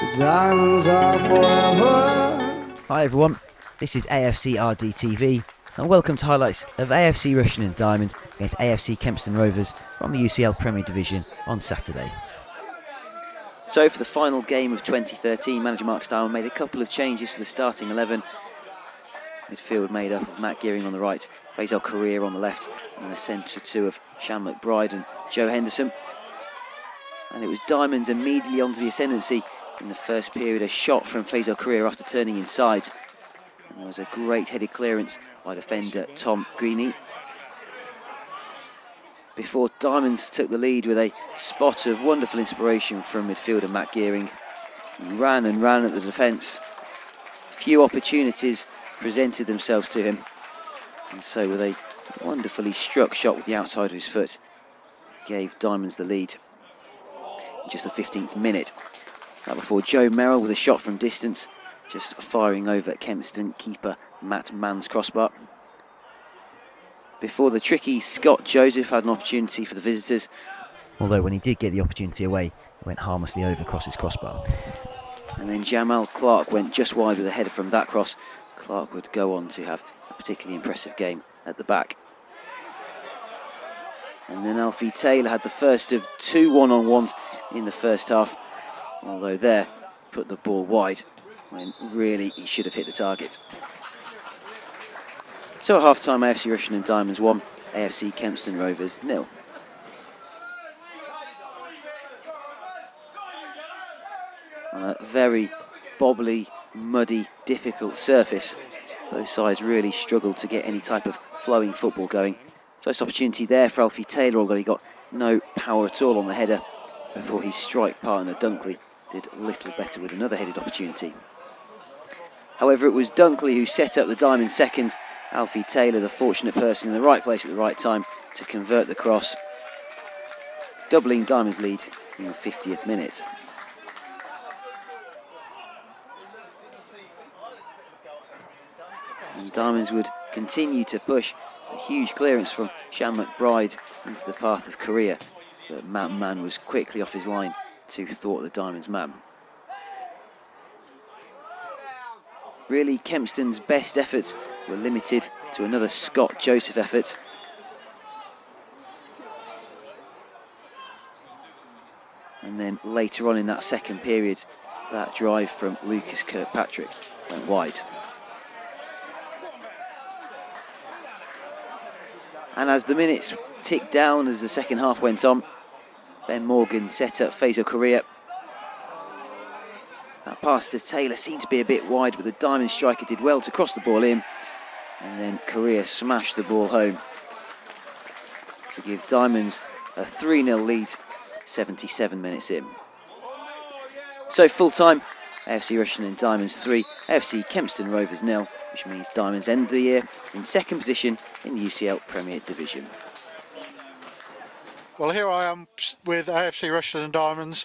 The diamonds are forever. Hi everyone, this is AFCRDTV and welcome to highlights of AFC Rushden Diamonds against AFC Kempston Rovers from the UCL Premier Division on Saturday. So for the final game of 2013, manager Mark Stowell made a couple of changes to the starting 11. Midfield made up of Matt Gearing on the right, Fazel Koriya on the left, and a centre two of Shan McBride and Joe Henderson. And it was Diamonds immediately onto the ascendancy in the first period. A shot from Fazel Koriya after turning inside. And there was a great headed clearance by defender Tom Greeny. Before Diamonds took the lead with a spot of wonderful inspiration from midfielder Matt Gearing. He ran and ran at the defence. Few opportunities presented themselves to him. And so with a wonderfully struck shot with the outside of his foot, gave Diamonds the lead. In just the 15th minute. That before Joe Merrill with a shot from distance, just firing over Kempston keeper Matt Mann's crossbar. Before the tricky Scott Joseph had an opportunity for the visitors, although when he did get the opportunity away, it went harmlessly over across his crossbar. And then Jamal Clark went just wide with a header from that cross. Clark would go on to have a particularly impressive game at the back. And then Alfie Taylor had the first of two one-on-ones in the first half, although there put the ball wide when really he should have hit the target. So at half-time, AFC Rushden Diamonds 1, AFC Kempston Rovers 0. On a very bobbly, muddy, difficult surface, both sides really struggled to get any type of flowing football going. First opportunity there for Alfie Taylor, although he got no power at all on the header before his strike partner Dunkley did little better with another headed opportunity. However, it was Dunkley who set up the Diamond second. Alfie Taylor, the fortunate person in the right place at the right time to convert the cross, doubling Diamond's lead in the 50th minute. And Diamonds would continue to push. A huge clearance from Shan McBride into the path of Koriya, but Matt Mann was quickly off his line to thwart the Diamonds man. Really, Kempston's best efforts were limited to another Scott Joseph effort. And then later on in that second period, that drive from Lucas Kirkpatrick went wide. And as the minutes ticked down as the second half went on, Ben Morgan set up Fazel Koriya. That pass to Taylor seemed to be a bit wide, but the Diamond striker did well to cross the ball in. And then Koriya smashed the ball home to give Diamonds a 3-0 lead 77 minutes in. So full time, AFC Rushden Diamonds 3, AFC Kempston Rovers 0, which means Diamonds end the year in second position in the UCL Premier Division. Well, here I am with AFC Rushden Diamonds,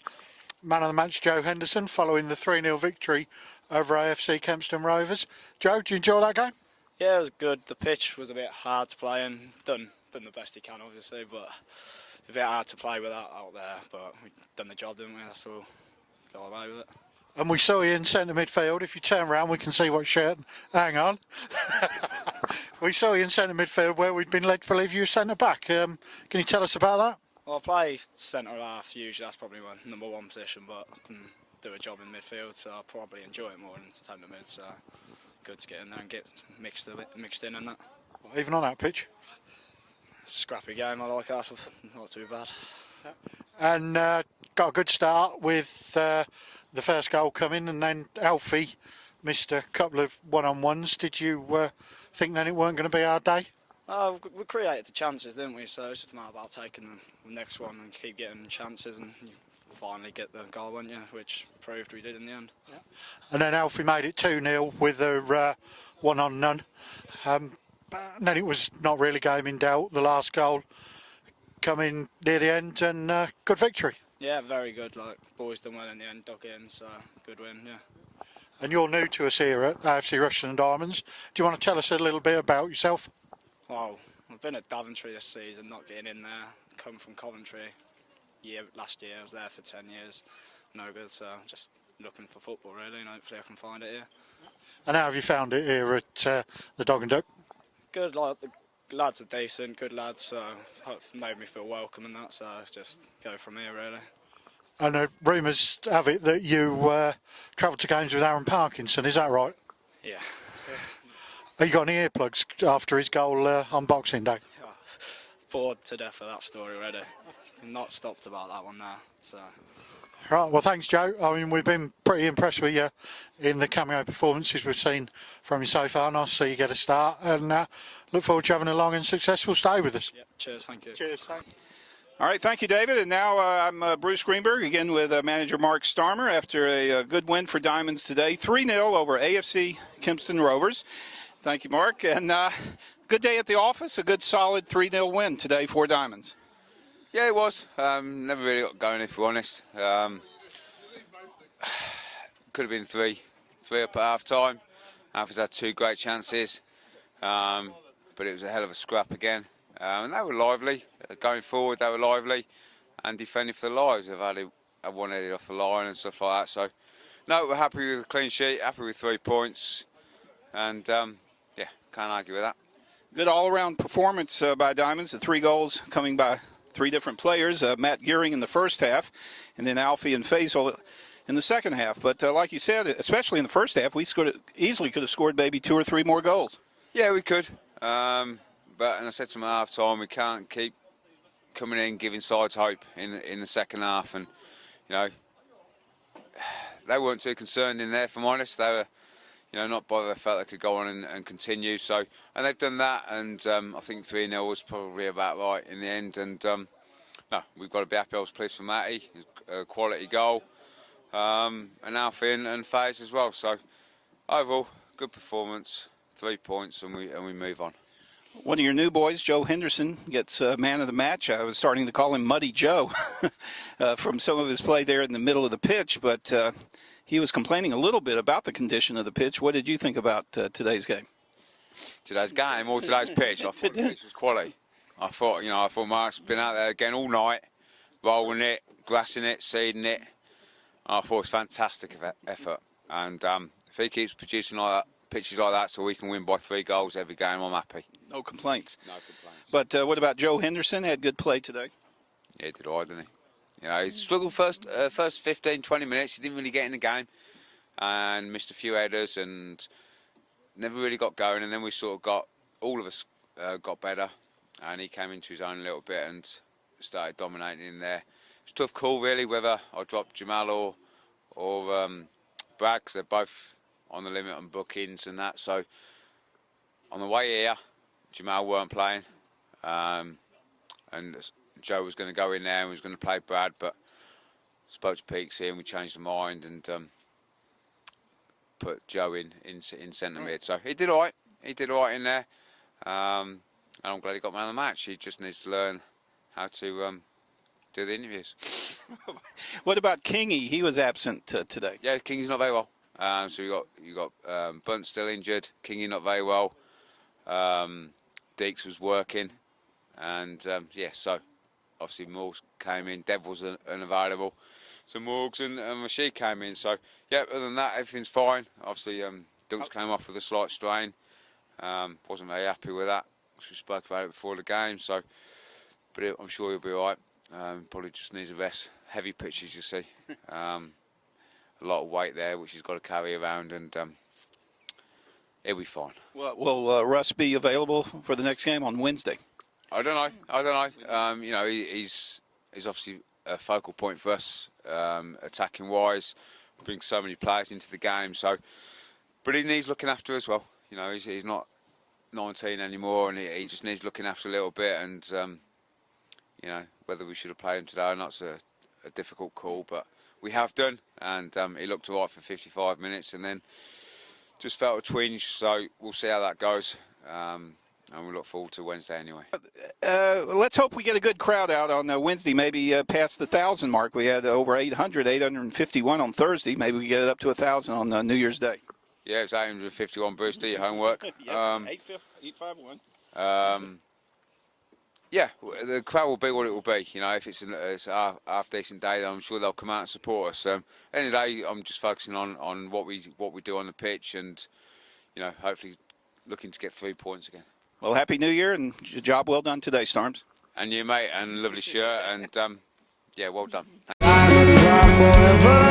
man of the match Joe Henderson, following the 3-0 victory over AFC Kempston Rovers. Joe, did you enjoy that game? Yeah, it was good. The pitch was a bit hard to play and done the best he can, obviously, but a bit hard to play with that out there, but we've done the job, didn't we? That's all. Got away with it. And we saw you in centre midfield. If you turn around, we can see what shirt. Hang on. We saw you in centre midfield where we'd been led to believe you were centre back. Can you tell us about that? Well, I play centre half usually. That's probably my number one position, but I can do a job in midfield, so I probably enjoy it more than centre mid. So good to get in there and get mixed in and that. Well, even on that pitch. Scrappy game. I like that. Not too bad. Yeah. And got a good start with the first goal coming, and then Alfie missed a couple of one-on-ones. Did you think then it weren't going to be our day? We created the chances, didn't we? So it's just a matter about taking the next one and keep getting chances, and you finally get the goal, won't you? Which proved we did in the end. Yeah. And then Alfie made it 2-0 with a one-on-none. And then it was not really game in doubt. The last goal coming near the end, and good victory. Yeah, very good. Like, boys done well in the end, dug in, so good win, yeah. And you're new to us here at AFC Rushden Diamonds. Do you want to tell us a little bit about yourself? Well, I've been at Daventry this season, not getting in there. Come from Coventry. Last year I was there for 10 years. no good. So just looking for football really, and hopefully I can find it here. And how have you found it here at the Dog and Duck? Good, like the lads are decent, good lads, so made me feel welcome and that. So just go from here really. And rumours have it that you travelled to games with Aaron Parkinson, is that right? Yeah. Have you got any earplugs after his goal on Boxing Day? Bored to death of that story already. Not stopped about that one now. So. Right, well thanks Joe. I mean we've been pretty impressed with you in the cameo performances we've seen from you so far. Nice to see you get a start and look forward to having a long and successful stay with us. Yep, cheers, thank you. Cheers, thanks. All right, thank you, David. And now I'm Bruce Greenberg, again with manager Mark Starmer after a good win for Diamonds today. 3-0 over AFC Kempston Rovers. Thank you, Mark. And good day at the office, a good solid 3-0 win today for Diamonds. Yeah, it was. Never really got going, if we're honest. Could have been three up at half-time. Alfie's had 2 great chances, but it was a hell of a scrap again. And they were lively. Going forward, they were lively and defending for their lives. They've had one headed off the line and stuff like that. So, no, we're happy with the clean sheet, happy with 3 points. And, yeah, can't argue with that. Good all-around performance by Diamonds. The 3 goals coming by 3 different players. Matt Gearing in the first half, and then Alfie and Fazel in the second half. But like you said, especially in the first half, we easily could have scored maybe 2 or 3 more goals. Yeah, we could. And I said to them at half-time, we can't keep coming in giving sides hope in the second half. And, you know, they weren't too concerned in there, if I'm honest. They were, you know, not bothered. They felt they could go on and continue. So, and they've done that. And I think 3-0 was probably about right in the end. And, no, we've got to be happy. I was pleased for Matty. A quality goal. And Alfie and Faze as well. So, overall, good performance. 3 points and we move on. One of your new boys, Joe Henderson, gets man of the match. I was starting to call him Muddy Joe from some of his play there in the middle of the pitch, but he was complaining a little bit about the condition of the pitch. What did you think about today's game? Today's game or today's pitch? I thought the pitch was quality. I thought Mark's been out there again all night, rolling it, grassing it, seeding it. I thought it was fantastic effort, and if he keeps producing like that, pitches like that, so we can win by 3 goals every game, I'm happy. No complaints. No complaints. But what about Joe Henderson? Had good play today. Yeah, he did all right, didn't he? You know, he struggled first 15, 20 minutes. He didn't really get in the game and missed a few headers and never really got going. And then we sort of all of us got better, and he came into his own a little bit and started dominating in there. It's a tough call, really, whether I drop Jamal or Brad, because they're both on the limit on bookings and that. So on the way here, Jamal weren't playing, and Joe was going to go in there and was going to play Brad, but spoke to Peaks here and we changed the mind and put Joe in centre mid. So he did all right. He did all right in there, and I'm glad he got man of the match. He just needs to learn how to do the interviews. What about Kingy? He was absent today. Yeah, Kingy's not very well. So you got Bunt still injured. Kingy not very well. Deeks was working, and yeah. So obviously Morgs came in. Dev was unavailable. So Morgs and Rashid came in. So yeah. Other than that, everything's fine. Obviously Dukes came off with a slight strain. Wasn't very happy with that. We spoke about it before the game. So, but I'm sure he'll be all right. Probably just needs a rest. Heavy pitches, you see. A lot of weight there, which he's got to carry around, and he'll be fine. Well, will Russ be available for the next game on Wednesday? I don't know. You know, he's obviously a focal point for us, attacking wise. Brings so many players into the game. So, but he needs looking after as well. You know, he's not 19 anymore, and he just needs looking after a little bit. And you know, whether we should have played him today or not's a difficult call, but we have done, and he looked all right for 55 minutes and then just felt a twinge, so we'll see how that goes, and we look forward to Wednesday anyway. Let's hope we get a good crowd out on Wednesday, maybe past the 1,000 mark. We had over 851 on Thursday. Maybe we get it up to 1,000 on New Year's Day. Yeah, it's 851, Bruce. Do your homework. 851. Yeah, the crowd will be what it will be. You know, if it's a half decent day, then I'm sure they'll come out and support us. Any day, I'm just focusing on what we do on the pitch, and you know, hopefully looking to get 3 points again. Well, Happy New Year and job well done today, Storms. And you, mate, and lovely shirt, and yeah, well done. Diamonds are forever.